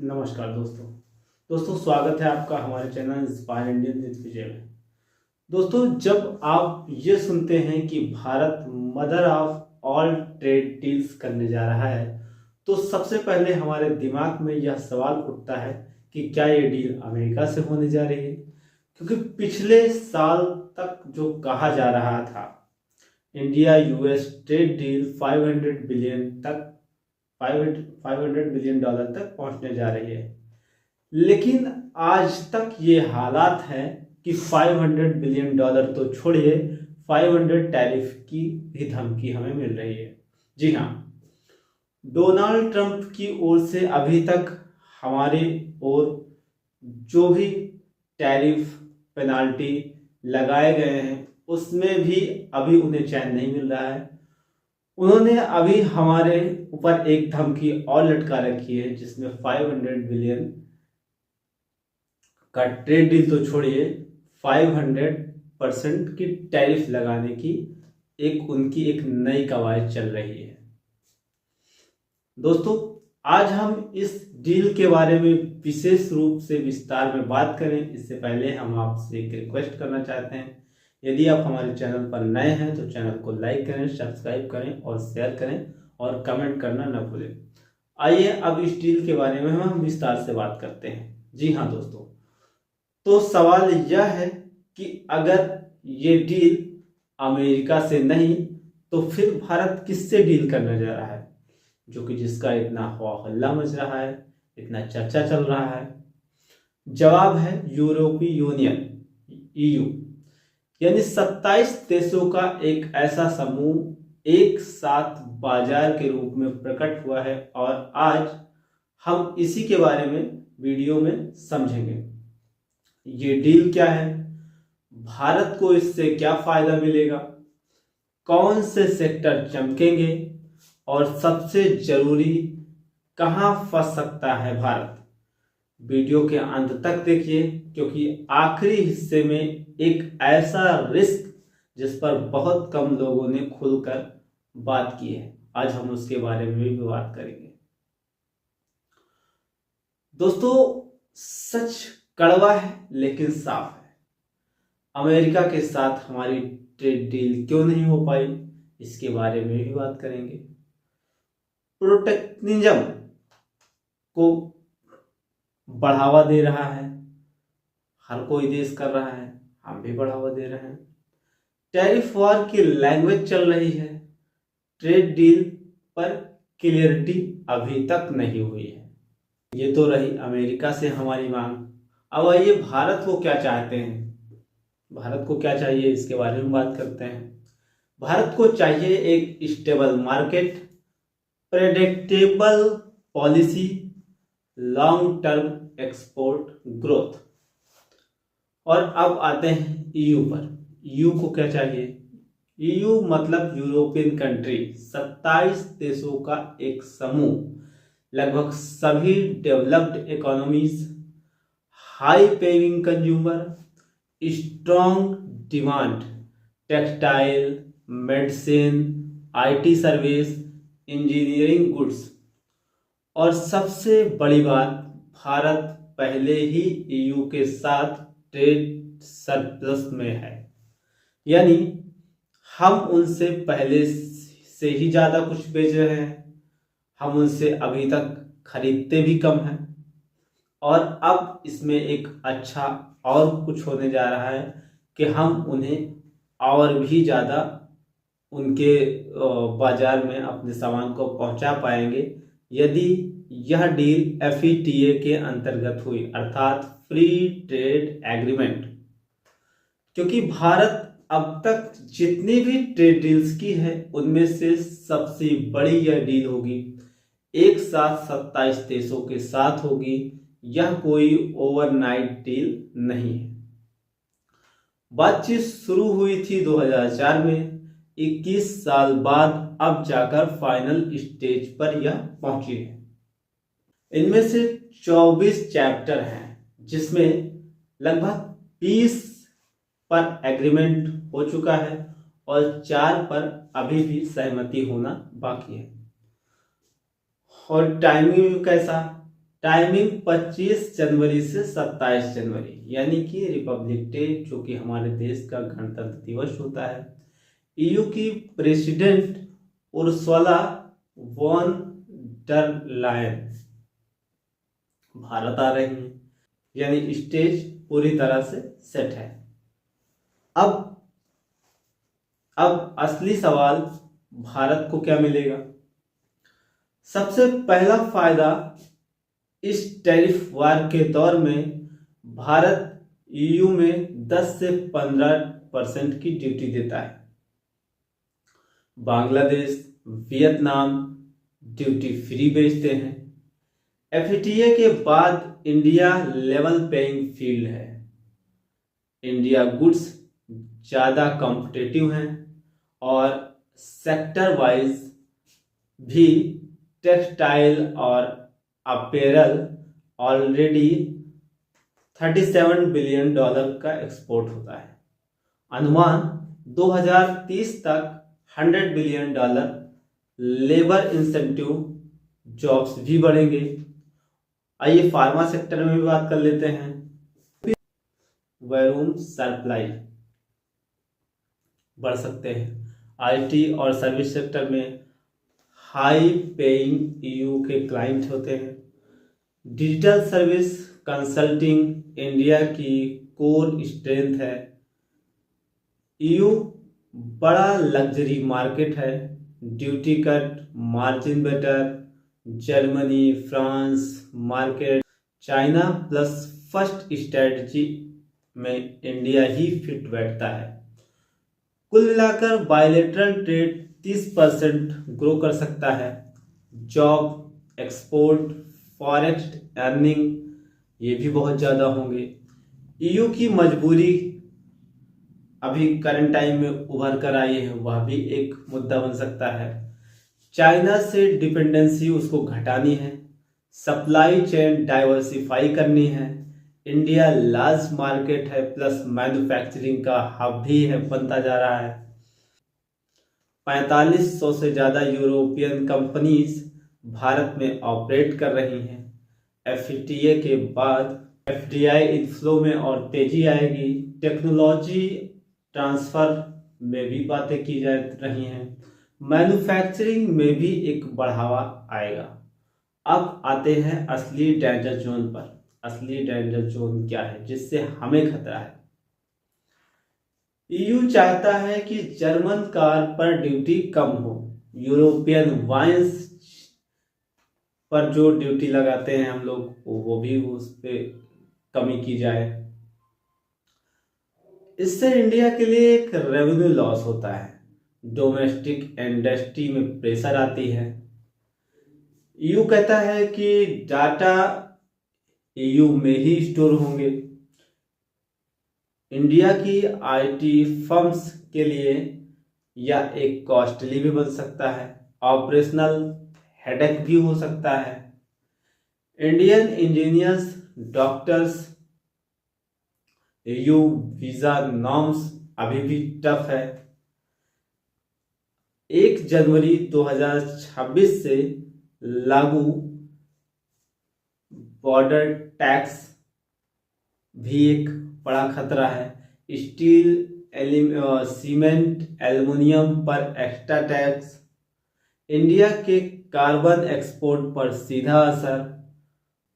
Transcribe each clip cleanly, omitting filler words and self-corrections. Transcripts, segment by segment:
नमस्कार दोस्तों स्वागत है आपका हमारे चैनल इंस्पायर इंडियन विद विजय में। दोस्तों, जब आप ये सुनते हैं कि Bharat mother of all trade deals करने जा रहा है तो सबसे पहले हमारे दिमाग में यह सवाल उठता है कि क्या ये डील अमेरिका से होने जा रही है। क्योंकि पिछले साल तक जो कहा जा रहा था India US trade deal 500 billion dollar तक पहुंचने जा रही है, लेकिन आज तक ये हालात है कि 500 बिलियन डॉलर तो छोड़िए, 500 टैरिफ की भी धमकी हमें मिल रही है। जी हाँ, डोनाल्ड ट्रंप की ओर से अभी तक हमारे ओर जो भी टैरिफ पेनाल्टी लगाए गए हैं उसमें भी अभी उन्हें चैन नहीं मिल रहा है। उन्होंने अभी हमारे ऊपर एक धमकी और लटका रखी है जिसमें 500 बिलियन का ट्रेड डील तो छोड़िए, 500% की टैरिफ लगाने की उनकी एक नई कवायद चल रही है। दोस्तों, आज हम इस डील के बारे में विशेष रूप से विस्तार में बात करें इससे पहले हम आपसे एक रिक्वेस्ट करना चाहते हैं। यदि आप हमारे चैनल पर नए हैं तो चैनल को लाइक करें, सब्सक्राइब करें और शेयर करें और कमेंट करना न भूलें। आइए अब इस डील के बारे में हम विस्तार से बात करते हैं। जी हाँ दोस्तों, तो सवाल यह है कि अगर ये डील अमेरिका से नहीं तो फिर भारत किससे डील करने जा रहा है, जो कि जिसका इतना हवा हल्ला मच रहा है, इतना चर्चा चल रहा है। जवाब है यूरोपीय यूनियन, ईयू, यानी 27 देशों का एक ऐसा समूह एक साथ बाजार के रूप में प्रकट हुआ है और आज हम इसी के बारे में वीडियो में समझेंगे। ये डील क्या है, भारत को इससे क्या फायदा मिलेगा, कौन से सेक्टर चमकेंगे और सबसे जरूरी कहां फंस सकता है भारत। वीडियो के अंत तक देखिए क्योंकि आखिरी हिस्से में एक ऐसा रिस्क जिस पर बहुत कम लोगों ने खुलकर बात की है, आज हम उसके बारे में भी बात करेंगे। दोस्तों, सच कड़वा है लेकिन साफ है। अमेरिका के साथ हमारी ट्रेड डील क्यों नहीं हो पाई, इसके बारे में भी बात करेंगे। प्रोटेक्शनिज्म को बढ़ावा दे रहा है, हर कोई देश कर रहा है, हम भी बढ़ावा दे रहे हैं। टैरिफ वॉर की लैंग्वेज चल रही है, ट्रेड डील पर क्लियरिटी अभी तक नहीं हुई है। ये तो रही अमेरिका से हमारी मांग। अब आइए भारत को क्या चाहते हैं, भारत को क्या चाहिए इसके बारे में बात करते हैं। भारत को चाहिए एक stable market, predictable policy, long term export growth. और अब आते हैं ईयू पर। ईयू को क्या चाहिए, ईयू मतलब यूरोपियन कंट्री, 27 देशों का एक समूह, लगभग सभी developed economies, high paying consumer, strong demand, textile, medicine, IT service, engineering goods. और सबसे बड़ी बात, भारत पहले ही ईयू के साथ ट्रेड सरप्लस में है, यानी हम उनसे पहले से ही ज़्यादा कुछ बेच रहे हैं, हम उनसे अभी तक खरीदते भी कम हैं। और अब इसमें एक अच्छा और कुछ होने जा रहा है कि हम उन्हें और भी ज़्यादा उनके बाजार में अपने सामान को पहुंचा पाएंगे यदि यह डील एफईटीए के अंतर्गत हुई, अर्थात फ्री ट्रेड एग्रीमेंट। क्योंकि भारत अब तक जितनी भी ट्रेड डील्स की है उनमें से सबसे बड़ी यह डील होगी, एक साथ 27 देशों के साथ होगी। यह कोई ओवरनाइट डील नहीं है। बातचीत शुरू हुई थी 2004 में, 21 साल बाद अब जाकर फाइनल स्टेज पर यह पहुंची है। इनमें से 24 चैप्टर हैं जिसमें लगभग 20 पर एग्रीमेंट हो चुका है और 4 पर अभी भी सहमति होना बाकी है। और टाइमिंग कैसा, टाइमिंग 25 जनवरी से 27 जनवरी, यानी कि रिपब्लिक डे जो कि हमारे देश का गणतंत्र दिवस होता है। ईयू की president Ursula von der Leyen Bharat आ रही हैं, यानी स्टेज पूरी तरह से सेट है। अब असली सवाल, भारत को क्या मिलेगा? सबसे पहला फायदा, इस टैरिफ वार के दौर में भारत ईयू में 10 से 15% की ड्यूटी देता है। बांग्लादेश, वियतनाम ड्यूटी फ्री बेचते हैं। एफटीए के बाद इंडिया लेवल प्लेइंग फील्ड है। इंडिया गुड्स ज़्यादा कॉम्पिटिटिव हैं और सेक्टर वाइज भी टेक्सटाइल और अपेरल ऑलरेडी $37 बिलियन का एक्सपोर्ट होता है। अनुमान 2030 तक $100 बिलियन लेबर इंसेंटिव जॉब्स भी बढ़ेंगे। आइए फार्मा सेक्टर में भी बात कर लेते हैं। वॉल्यूम सप्लाई बढ़ सकते हैं। आईटी और सर्विस सेक्टर में हाई पेइंग ईयू के क्लाइंट होते हैं। डिजिटल सर्विस कंसल्टिंग इंडिया की कोर स्ट्रेंथ है। ईयू बड़ा लग्जरी मार्केट है। Duty cut, margin better, Germany, France market, China plus first strategy में इंडिया ही फिट बैठता है। कुल मिलाकर बायलेटरल ट्रेड 30% ग्रो कर सकता है। जॉब, एक्सपोर्ट, फॉरेक्स अर्निंग ये भी बहुत ज़्यादा होंगे। ईयू की मजबूरी अभी करंट टाइम में उभर कर आई है, वह भी एक मुद्दा बन सकता है। चाइना से डिपेंडेंसी उसको घटानी है, सप्लाई चेन डाइवर्सिफाई करनी है। इंडिया लार्ज मार्केट है प्लस मैन्युफैक्चरिंग का हब भी है, बनता जा रहा है। 4500 से ज़्यादा यूरोपियन कंपनीज भारत में ऑपरेट कर रही हैं। एफटीए के बाद एफडीआई इनफ्लो में और तेजी आएगी। टेक्नोलॉजी ट्रांसफर में भी बातें की जा रही हैं। मैन्युफैक्चरिंग में भी एक बढ़ावा आएगा। अब आते हैं असली डेंजर जोन पर। असली डेंजर जोन क्या है जिससे हमें खतरा है? ईयू चाहता है कि जर्मन कार पर ड्यूटी कम हो। यूरोपियन वाइन्स पर जो ड्यूटी लगाते हैं हम लोग, वो भी उस पर कमी की जाए। इससे इंडिया के लिए एक रेवेन्यू लॉस होता है। डोमेस्टिक इंडस्ट्री में प्रेशर आती है। ईयू कहता है कि डाटा ईयू में ही स्टोर होंगे। इंडिया की आईटी फर्म्स के लिए यह एक कॉस्टली भी बन सकता है, ऑपरेशनल हेडेक भी हो सकता है। Indian engineers, doctors, EU visa norms अभी भी टफ है। 1 जनवरी 2026 से लागू बॉर्डर टैक्स भी एक बड़ा खतरा है। स्टील, सीमेंट, एल्युमिनियम पर एक्स्ट्रा टैक्स, इंडिया के कार्बन एक्सपोर्ट पर सीधा असर,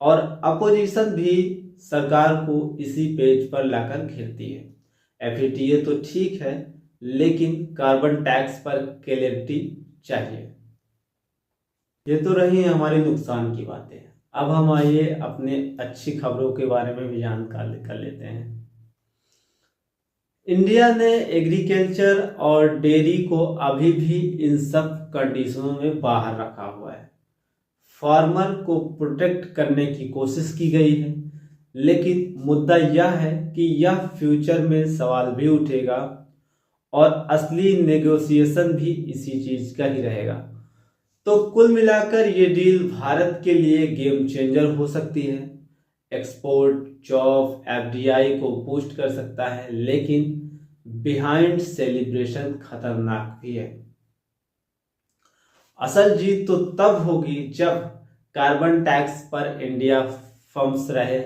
और अपोजिशन भी सरकार को इसी पेज पर लाकर घेरती है। एफटीए तो ठीक है, लेकिन कार्बन टैक्स पर क्लैरिटी चाहिए। ये तो रही हमारी नुकसान की बातें। अब हम आइए अपने अच्छी खबरों के बारे में भी जानकारी कर लेते हैं। इंडिया ने एग्रीकल्चर और डेयरी को अभी भी इन सब कंडीशनों में बाहर रखा हुआ है। फार्मर को प्रोटेक्ट करने की कोशिश की गई है, लेकिन मुद्दा यह है कि यह फ्यूचर में सवाल भी उठेगा और असली नेगोशिएशन भी इसी चीज का ही रहेगा। तो कुल मिलाकर ये डील भारत के लिए गेम चेंजर हो सकती है। एक्सपोर्ट, जॉब, एफडीआई को बूस्ट कर सकता है, लेकिन बिहाइंड सेलिब्रेशन खतरनाक भी है। असल जीत तो तब होगी जब कार्बन टैक्स पर इंडिया फर्म्स रहे,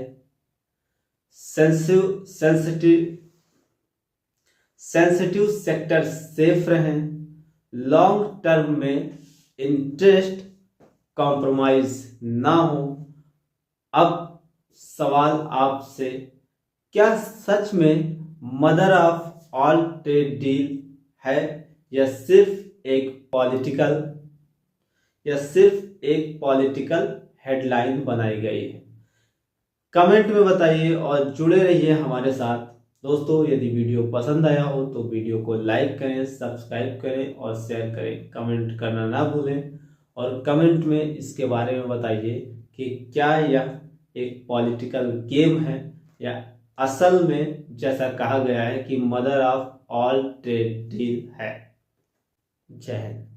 सेंसिटिव सेक्टर सेफ रहें, लॉन्ग टर्म में इंटरेस्ट कॉम्प्रोमाइज ना हो। अब सवाल आपसे, क्या सच में mother of all trade deal है या सिर्फ एक पॉलिटिकल हेडलाइन बनाई गई है? कमेंट में बताइए और जुड़े रहिए हमारे साथ। दोस्तों, यदि वीडियो पसंद आया हो तो वीडियो को लाइक करें, सब्सक्राइब करें और शेयर करें। कमेंट करना ना भूलें और कमेंट में इसके बारे में बताइए कि क्या यह एक पॉलिटिकल गेम है या असल में जैसा कहा गया है कि mother of all trade deal है। जय हिंद।